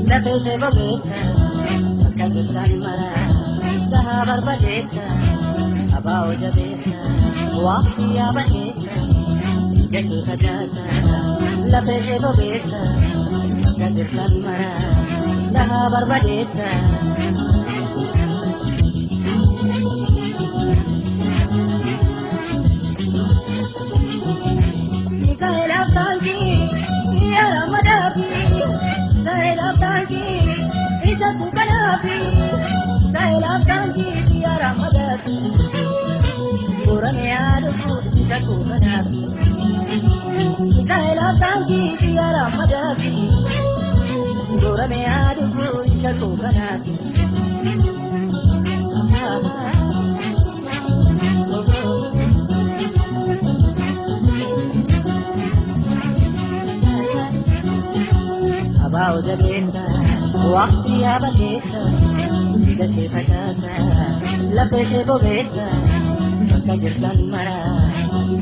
Labese bobeta, kagitan mara, dahabar badeta, abao jabeta, wafiya badeta, yashi hajata. Labese bobeta, kagitan mara, dahabar badeta. Nikaela tangi, yara madabi. Sailab tangi, isa tu kanapi. Sailab tangi, tiara madati. Kurane adu isa tu kanapi. Sailab tangi, tiara madati. Kurane adu isa tu kanapi. Abao jabeta, wafiya badeta, yashi hajata. Labese bobeta, kagitan mara,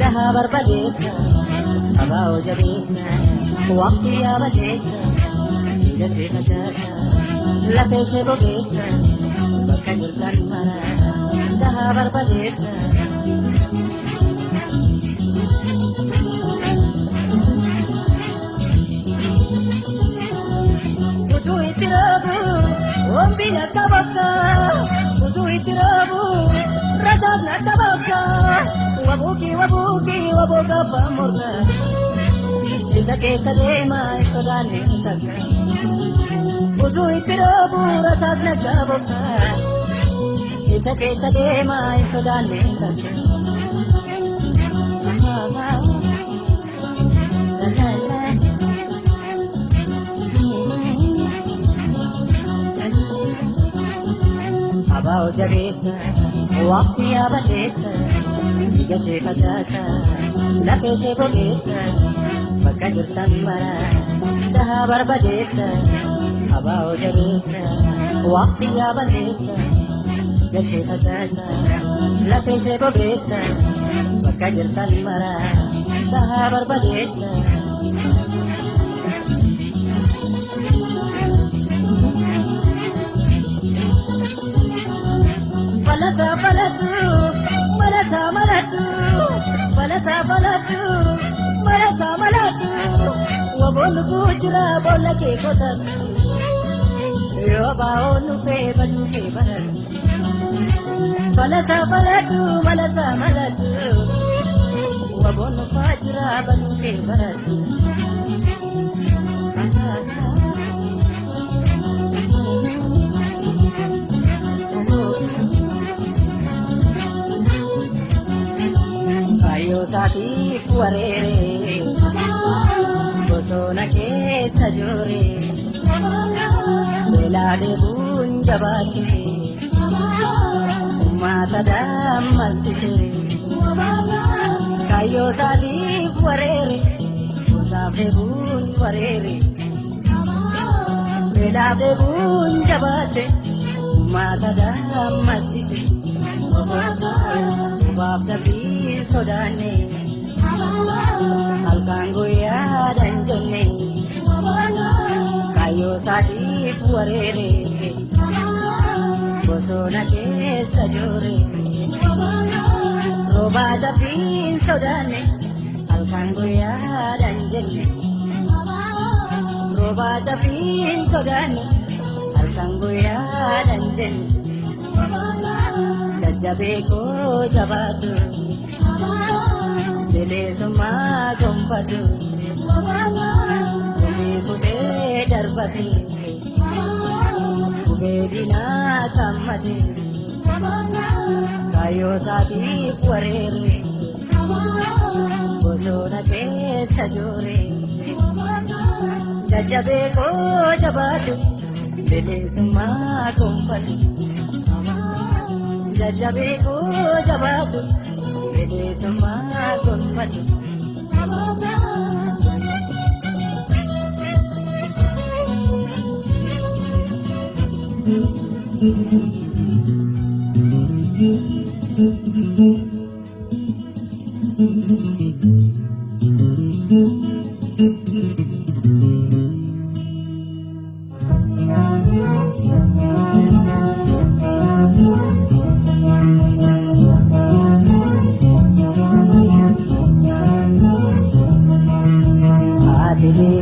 dahabar badeta, abao jabeta, wafiya badeta, yashi hajata. Labese bobeta, kagitan mara, dahabar badeta. Ombina tabaka, udu itirabu, radana tabaka, wabuki waboga pamurna, indake kadema isodane taka, udu itirabu, radana tabaka, indake kadema isodane taka. Abao jabeta, wafiya badeta, yashi hajata. Labese bobeta, kagitan mara, dahabar badeta. Abao jabeta, wafiya badeta, yashi hajata. Labese bobeta, kagitan mara, dahabar badeta. Balata balatu, balata balatu, balata balatu, balata balatu. Wabon kujra bola ke kotar, yo bao nupe banu ke barar. Balata balatu, balata balatu, wabon kujra banu ke barar. Ayo tati kuarere, bosona ke sajore, bela de bunjabati, mata dam maltike. Ayo tati kuarere, bosabe bunjabare, bela de bunjabati, mata dam maltike. Bab tapi sodane, alkango ya danjone, kayo tadi puarere, bosona ke sajore. Roba tapi sodane, alkango ya danjone, roba tapi sodane, alkango ya danjone. Jabeko jabatu, dile suma gompatu, kube kube darbati, kube dina kamati, kayo tadi puarere, bosona ke sajore, jajjabeeko jabaatu bilisummaa gonfatu jajjabeeko jabaatu bilisummaa gonfatu.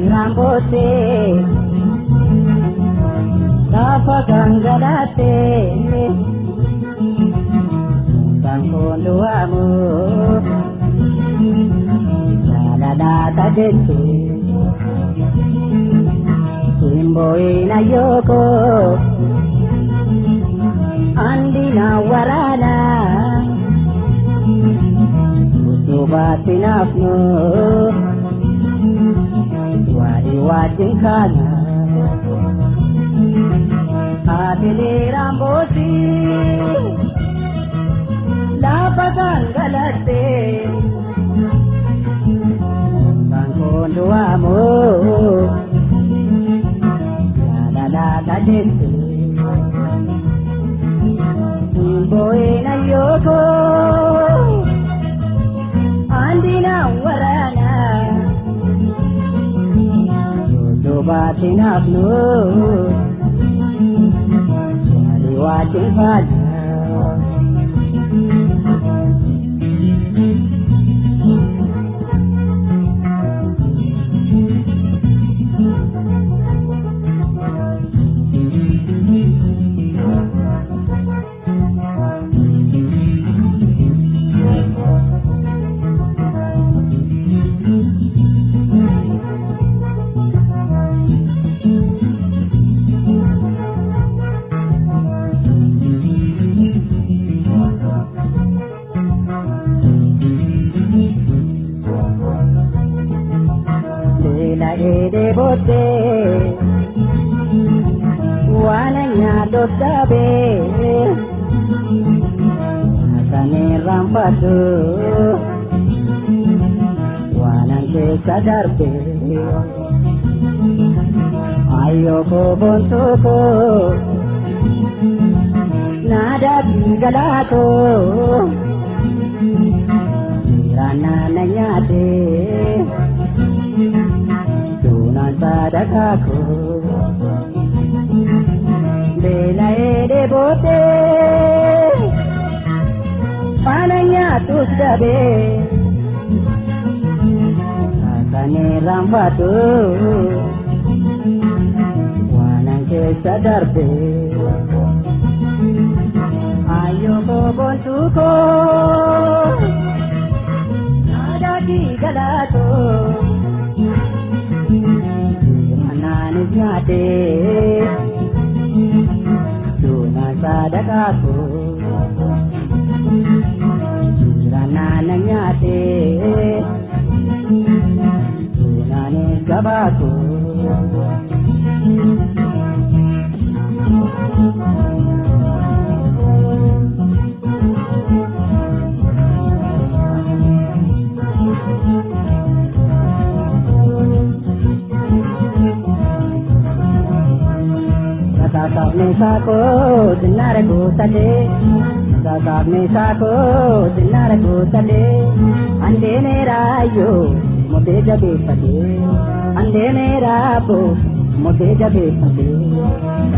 Rambote, Tapa Gangalate, Sankondo Amu, Saladata Dente, Imboina Yoko, Andina Warana, Utubatinafno. Wajin kana Adili Rambosi Lapagan galate Sankondo Amu Lalala dente Imboina Yoko Andina Warana Batin abnu, dari wajib saja. De bote, wananya dosabe, asane rampadu, wanante kadarbe, ayo ko bontuko, nada tigalato, rana nanyade. Sadakaku Bela de bote Pananya tusabe Asane rampatu Wanangke sadarbe Ayo ko bontuko Nada tigalato Nyate Tuna sadakaku Rana nyate Tuna ne gabaku Kakak mesako denaraku tade Kakak mesako denaraku tade Ande merayo mode jabe pade Ande merapo mode jabe pade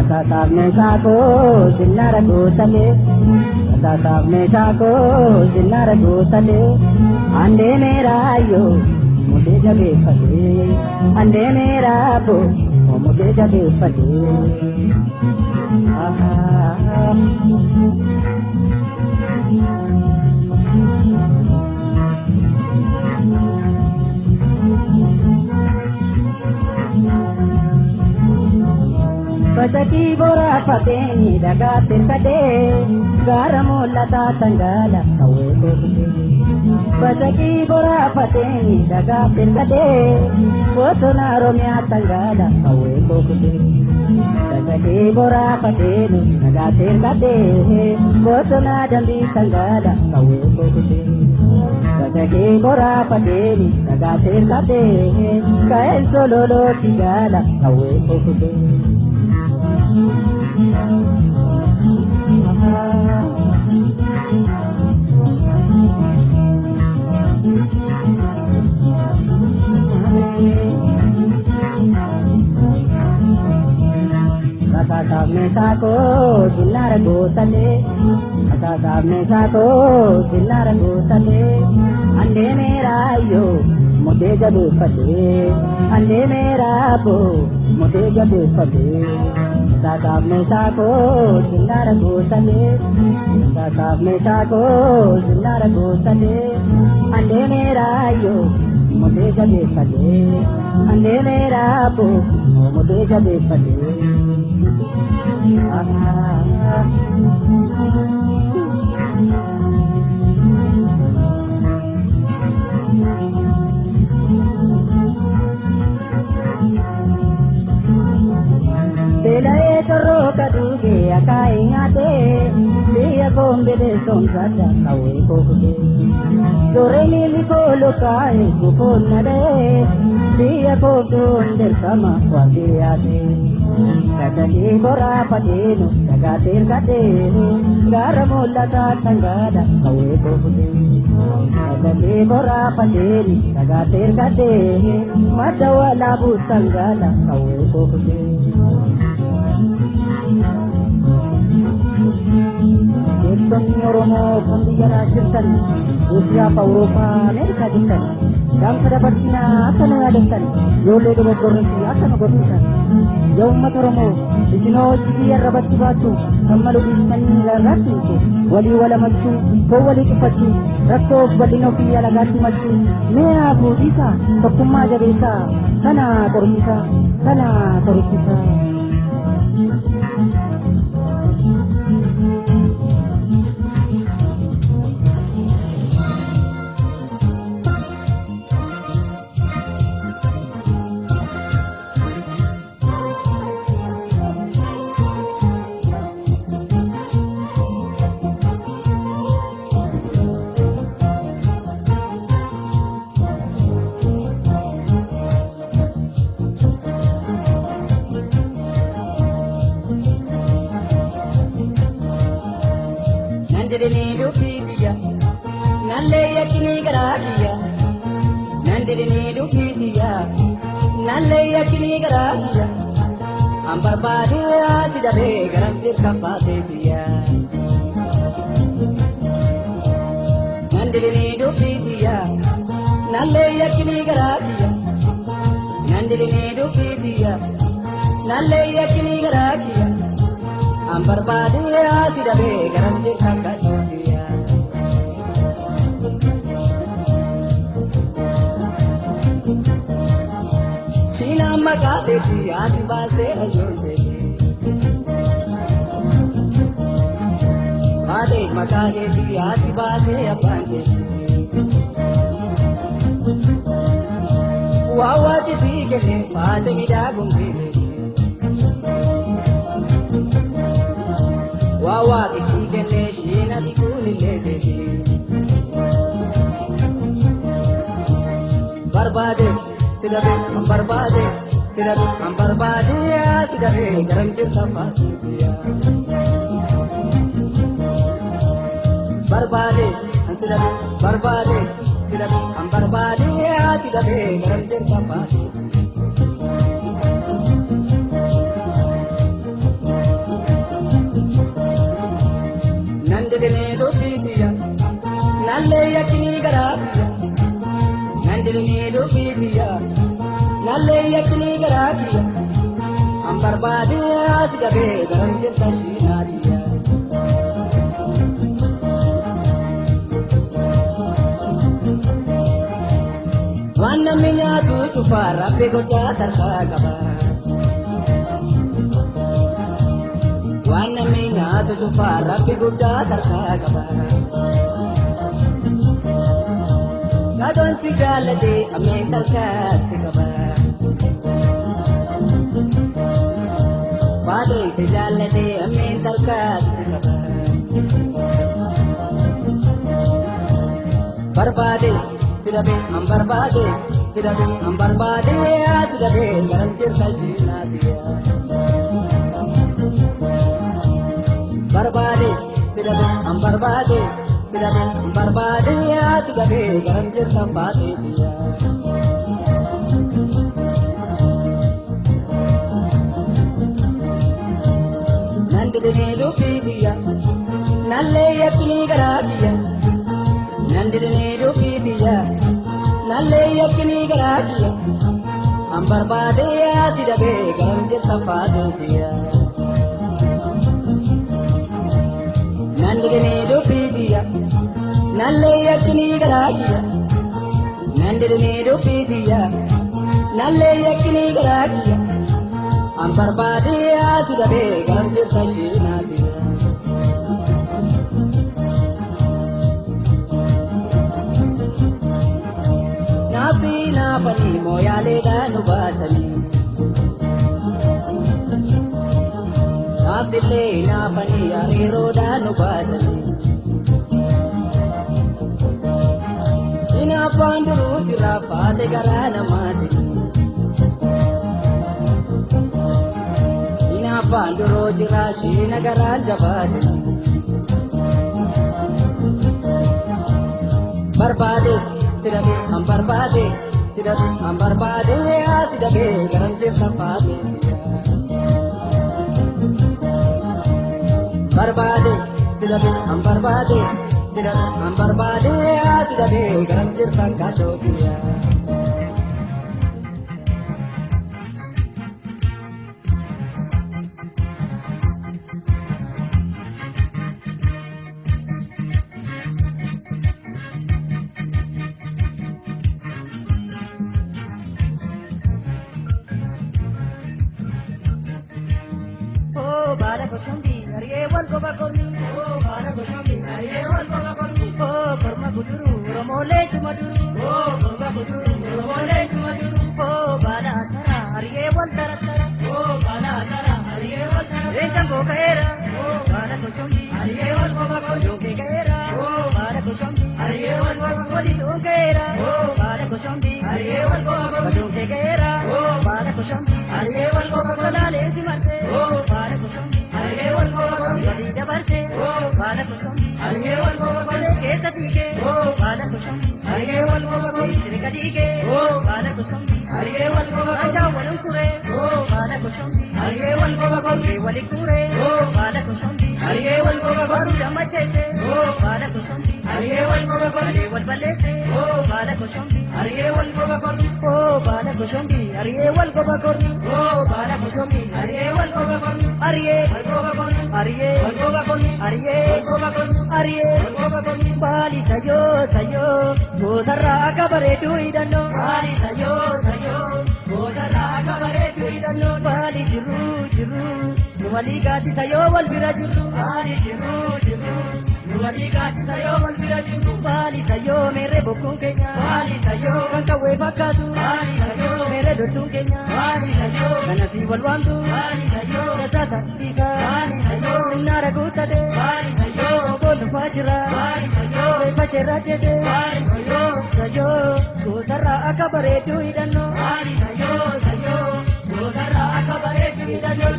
Kakak mesako denaraku tade Kakak mesako denaraku tade Ande merayo mode jabe pade Ande merapo mode jabe pade Bajaki bora pateni daga tirkade garamullata tangala kawe kote Bajaki bora pateni daga tirkade kotona romya tangala kawe kote Bajaki bora pateni daga tirkade kotona jambi tangala kawe kote Bajaki bora pateni daga tirkade kael sololo tigala kawe kote Kata mesa ko dinar gotale kata mesa ko dinar gotale ande mera yo mode jabe pate ande mera bo mode jabe pate kata mesa ko dinar gotale kata mesa ko dinar gotale ande mera yo mode jabe pate ande mera bo mode jabe pate Delae karo kaduge akai ngate dia bombe de somsada kawe koke dore ni ko lokai ko nade dia ko der sama wadi ade kadali bora padenu kagatir kadenu garamulla ta tangada kawe koke kadali bora padenu kagatir kadenu madawala bu tangada kawe koke Oromo Pondiyara Jirtan Rusia Pauropa Amerika Jirtan dan sedapatina akan mengadakan Yole de Bokornisi akan mengadakan Jauh Matoromo Isino Cikiya Rabat Batu Kamalu Isman Larati Wali Wala Macu Kowali Kupatu Rakto Balino Pia Lagati Macu Mea Budisa Tokuma Jadesa Kana Kormisa Kana Kormisa Nandini dupiya, nalle yakini garagiya. Nandini dupiya, nalle yakini garagiya. Ambar badia tidak begaram dirkapate dia. Nandini dupiya, nalle yakini garagiya. Nandini dupiya, nalle yakini garagiya. Ambar badia tidak begaram dirkapate dia. Sina magate dia dibase ayonde. Ade magate dia dibase apande. Wawa di gele pade midagum dile. Wawa di gele shina di kunile dile. Barbade tidak barbade tidak barbade ya tidak garam cinta pasti dia. Barbade tidak barbade tidak barbade ya tidak garam cinta pasti. Nandini dupiya nalle yakini garagiya. Nandini dupiya nalle yakini garagiya. Ambar badia tidak begaram cinta sinaria. Wana minya tu cupara pegoda terkagaba. Maaltu cufaa rabbi guddaa tarkaa qaba. Kadoon si jaallatee ammeen tarkaatti qaba. Baadeen si jaallatee ammeen tarkaatti qaba. Barbaade sidabe an barbaade sidabe an barbaade sidabe garam jirta jinaatiya. Barbaade sidabe an barbaade sidabe an barbaade sidabe garam jirta baatetiya. Nandidine lufidiya nalle yakni garadiya. Nandidine lufidiya nalle yakni garadiya. An barbaade sidabe garam jirta baatetiya. Nandidine lufidiya nalle yakni garadiya. Nandidine lufidiya nalle yakni garadiya. An barbaade sidabe garam jirta jinaatiya. Nafi naafani mooyaaleedhaa nu baasanii. Naafillee naafani hariiroodhaa nu baasanii. Inaafaan duruu jira baate garaa namaatii. Inaafaan duruu jira shiina garaa jabaatanii. Barbaade sidabe an barbaade sidabe an barbaade sidabe garam jirta baatetiya. Barbaade sidabe an barbaade sidabe an barbaade sidabe garam jirta gaadhotiya. Bara koshambi ariye wal goba korni. Oh bara koshambi ariye wal goba korni. Oh korma kuduru romole chumaduru. Oh korma kuduru romole chumaduru. Oh bara atara ariye wal taratara. Oh bara atara ariye wal taratara. Rekam bokera. Oh bara koshambi ariye wal goba korni. Joke kera. Oh bara koshambi ariye wal goba korni. Jokera. Oh bara koshambi ariye wal goba korni. Joke kera. Oh bara koshambi ariye wal goba korni. Lale simarte. Oh bara koshambi ariye wal goba korni. Gadi dabarte. Oh bara koshambi ariye wal goba korni. Kesa dike. Oh bara koshambi ariye wal goba korni. Sirika dike. Oh bara koshambi ariye wal goba korni. Aja walum kure. Oh bara koshambi ariye wal goba korni. Wali kure. Oh bara koshambi ariye wal goba korni. Jamachete. Oh bara koshambi ariye wal goba korni. Wal balete. Oh bara koshambi ariye wal goba korni. Oh bara koshambi ariye wal goba korni. Oh bara koshambi ariye wal goba korni. Ariye wal goba korni. Ariye wal goba korni. Ariye wal goba korni. Ariye wal goba korni. Bali sayo sayo godara akabare duidanno. Bali sayo sayo godara akabare duidanno. Bali jiru jiru nuwali gati sayo wal bira jiru. Bali jiru jiru nuwali gati sayo wal bira jiru. Bali sayo mere bokun kenya. Bali sayo kanka we bakatu. Bali sayo mere dotun kenya. Bali sayo kanasi wal wandu. Bali sayo rasa tika. Bali sayo nara gutade. Bali sayo bolu fajra. Bali sayo fajra jede. Bali sayo sayo godara akabare duidanno. Bali sayo sayo godara akabare duidanno.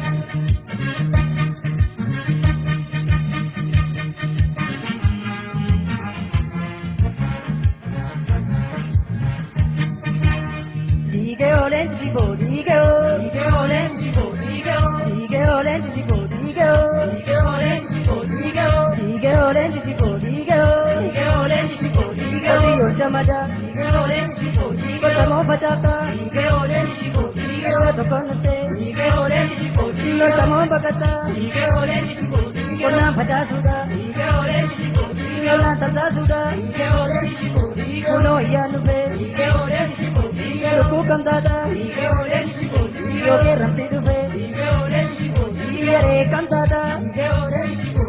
Dige olen jibo dige o. Dige olen jibo dige o. Dige olen jibo dige o. Dige olen jibo dige o. Dige olen jibo dige o. Dige olen jibo dige o. Dige jamada. Dige olen jibo dige o. Samo batata. Dige olen jibo dige o. Tokonate. Dige olen jibo dige o. Samo bagata. Dige olen jibo dige o. Kona bata suda. Dige olen jibo dige o. Kona tata suda. Dige olen jibo dige o. Kono yanube. Dige olen jibo dige o. Kukam dada. Dige olen jibo dige o. Yoge ramti dube. Dige olen jibo dige o. Yere kam dada. Dige olen jibo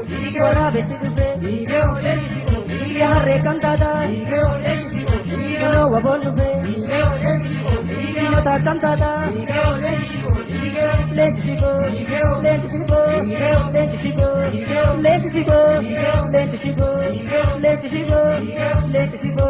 Harre cantata, wabolube, nota cantata, lentisigo, lentisigo, lentisigo, lentisigo, lentisigo, lentisigo, lentisigo.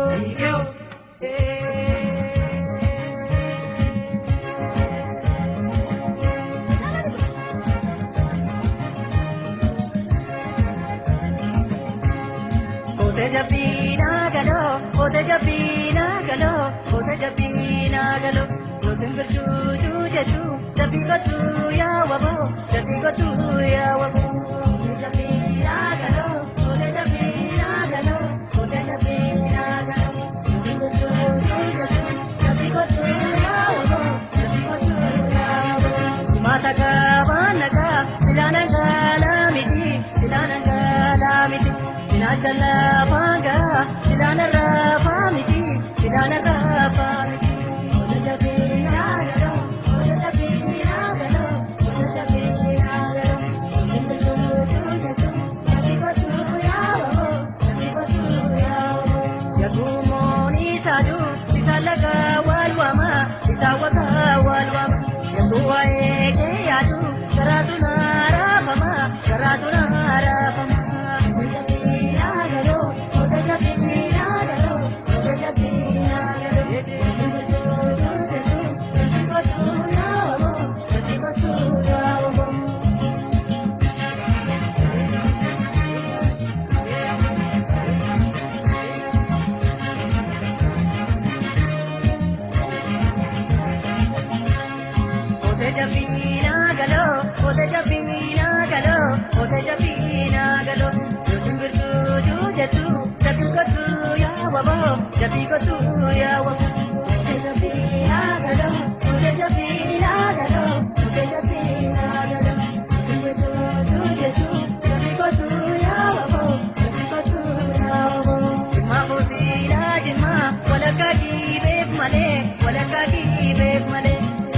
Ode japina galo, ode japina galo, ode japina galo. Lotinga chuju jetu, jabi gotu ya wabo, jabi gotu ya wabo. Ode japina galo, ode japina galo, ode japina galo. Lotinga chuju jetu, jabi gotu ya wabo, jabi gotu ya wabo. Mata ka banaga, silana galamiti, silana galamiti. Silana bangga, silana rafamiti, silana rafamiti. Ode japina galo, ode japina galo, ode japina galo. Lotinga chuju jetu, jabi gotu ya wabo, jabi gotu ya wabo. Yagumoni sadu, isalaga walwama, isawaka walwama. Yaguwa eke yadu, karatu narafama, karatu narafama. Ode japina galo, ode japina galo, ode japina galo. Lotinga chuju jetu, jabi gotu ya wabo, jabi gotu ya wabo. Ode japina galo, ode japina galo, ode japina galo. Lotinga chuju jetu, jabi gotu ya wabo, jabi gotu ya wabo. Jima bosira jima, walakadi bek male, walakadi bek male.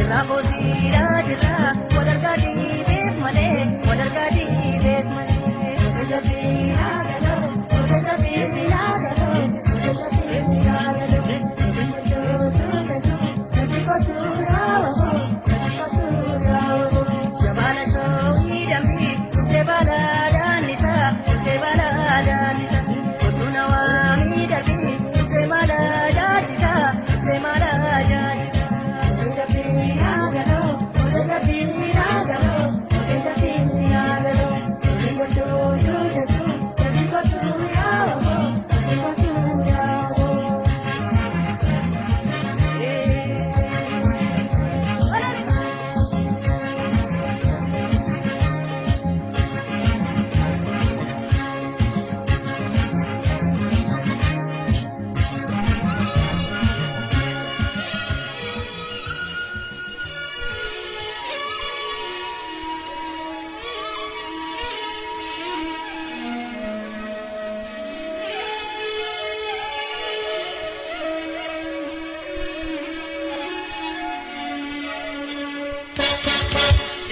Rabo zira zira, wadargadi bek male, wadargadi bek male. Ode japina galo, ode japina galo, ode japina galo. Lotinga chuju jetu, jabi gotu ya wabo, jabi gotu ya wabo. Jabana shohi dambi, jabala danisa, jabala danisa. Kutuna wami darbi, jabala danisa, jabala danisa. Ode japina galo, ode japina galo, ode japina galo. Lotinga chuju jetu, jabi gotu ya wabo, jabi gotu ya wabo.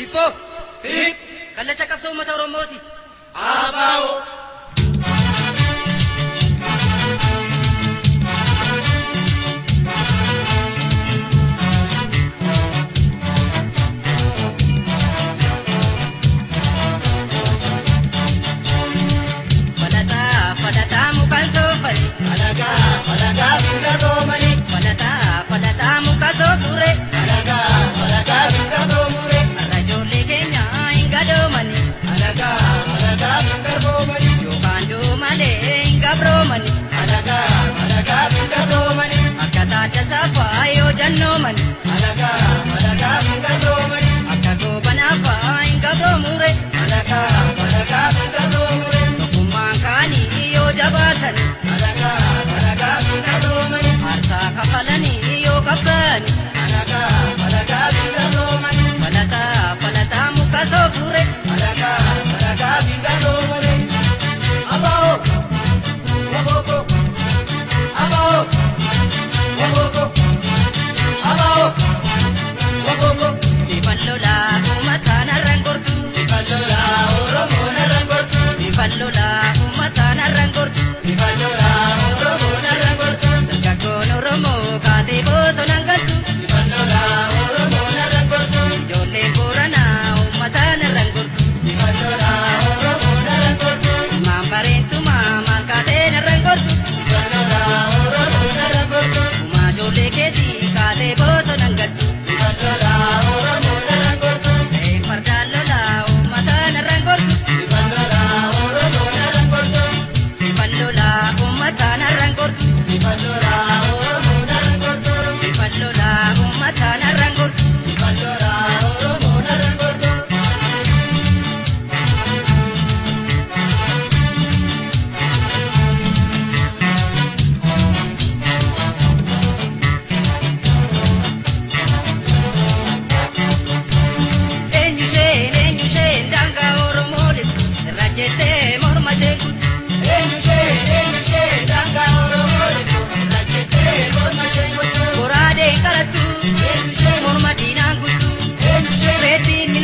Ipo, kallacha qabsoo uummata Oromooti. Abaa'oo. Falataa mukaan soofare. Alagaa binga doomani. Falataa mukaan soofure. Alagaa binga doomure. Arra ijoollee keenya hin gadoomani. Alagaa binga doomani.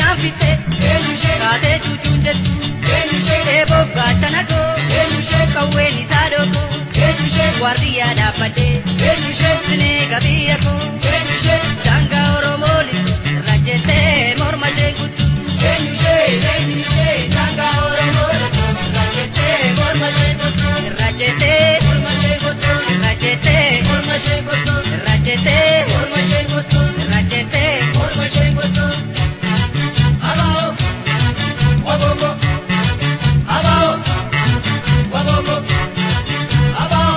naanfitte eenyushee kaatee cuucuun jettu eenyushee eeboo gaachana koo eenyushee qawween isaa dhookoo eenyushee waardiyyaa dhaabbadhee eenyushee sinee gabiyya koo eenyushee daangaa oromooli irra jettee morma ishee kuttu eenyushee eenyushee daangaa oromoo rajettee morma ishee kottu irra jettee morma ishee kottu irra jettee morma ishee kottu irra jettee morma ishee kottu irra jettee morma ishee kottu abao waboko abao waboko abao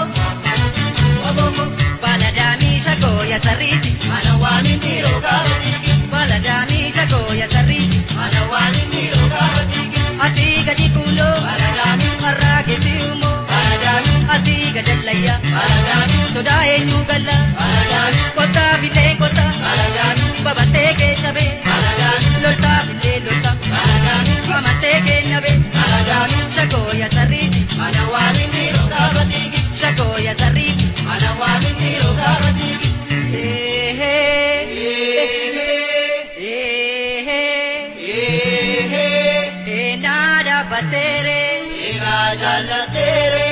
waboko baladaamisha koo ya sarriiti mana waamin dhiiroo gaafatiki baladaamisha koo ya sarriiti mana waamin dhiiroo gaafatiki asii gadi kuuloo baladaami harraa geessi uumoo baladaami asii gadallayyaa baladaami sodaa eenyuu galla baladaami kottaa bilee kottaa baladaami babattee kee cabee baladaami loltaa bilee loltaa baladaami amartee kee nabee baladaami shakoo ya sarriiti mana waamin dhiiroo gaafatiki shakoo ya sarriiti mana waamin dhiiroo gaafatiki naada bateere egaa jaallateere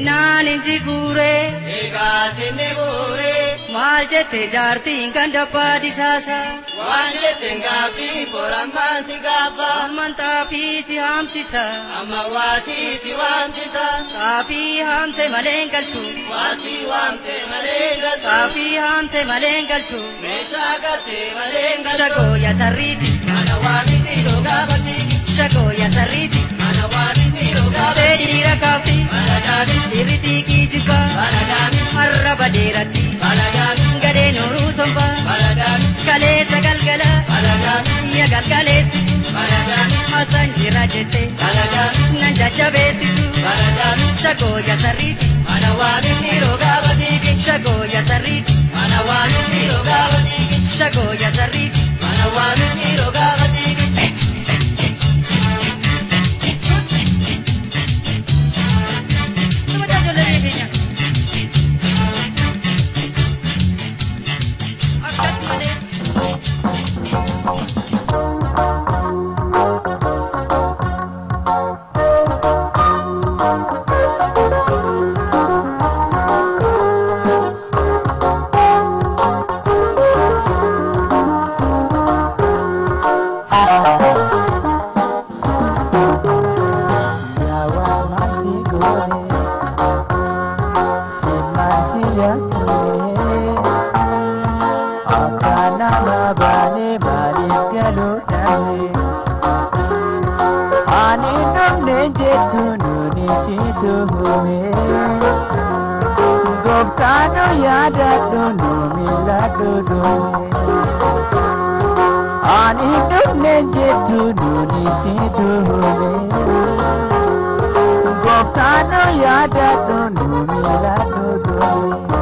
naan inji guure egaa sinni buure maal jette jaartiin kan dabbaa disaasa waan jetteen gaaffii borammaan si gaafa amantaa fi si haamsisa amma waatii si waamsisa kaafii haamte maleen galchu waatii waamte malee galta kaafii haamte maleen galchu meeshaa gartee malee galta shakoo ya sarriiti mana waamin dhiiroo gaafatiki shakoo ya sarriiti mana waamin dhiiroo tee gaafatiki dhiira kaaftii baladaami dhiirritii kiijibaa baladaami arraba dheeratti baladaami gadee nooruu sombaa baladaami kaleessa galgala baladaami ya galgaleessitu baladaami hasan jira jette baladaami nan jajjabeessitu baladaami shakoo ya sarriiti mana waamin dhiiroo gaafatiki shakoo ya sarriiti mana waamin dhiiroo gaafatiki shakoo ya sarriiti mana waamin dhiiroo gaafatiki Nama ijoollee keenya akkas malee Goftano yada dono milado dono ani dubne jetu duni situ Goftano yada dono milado dono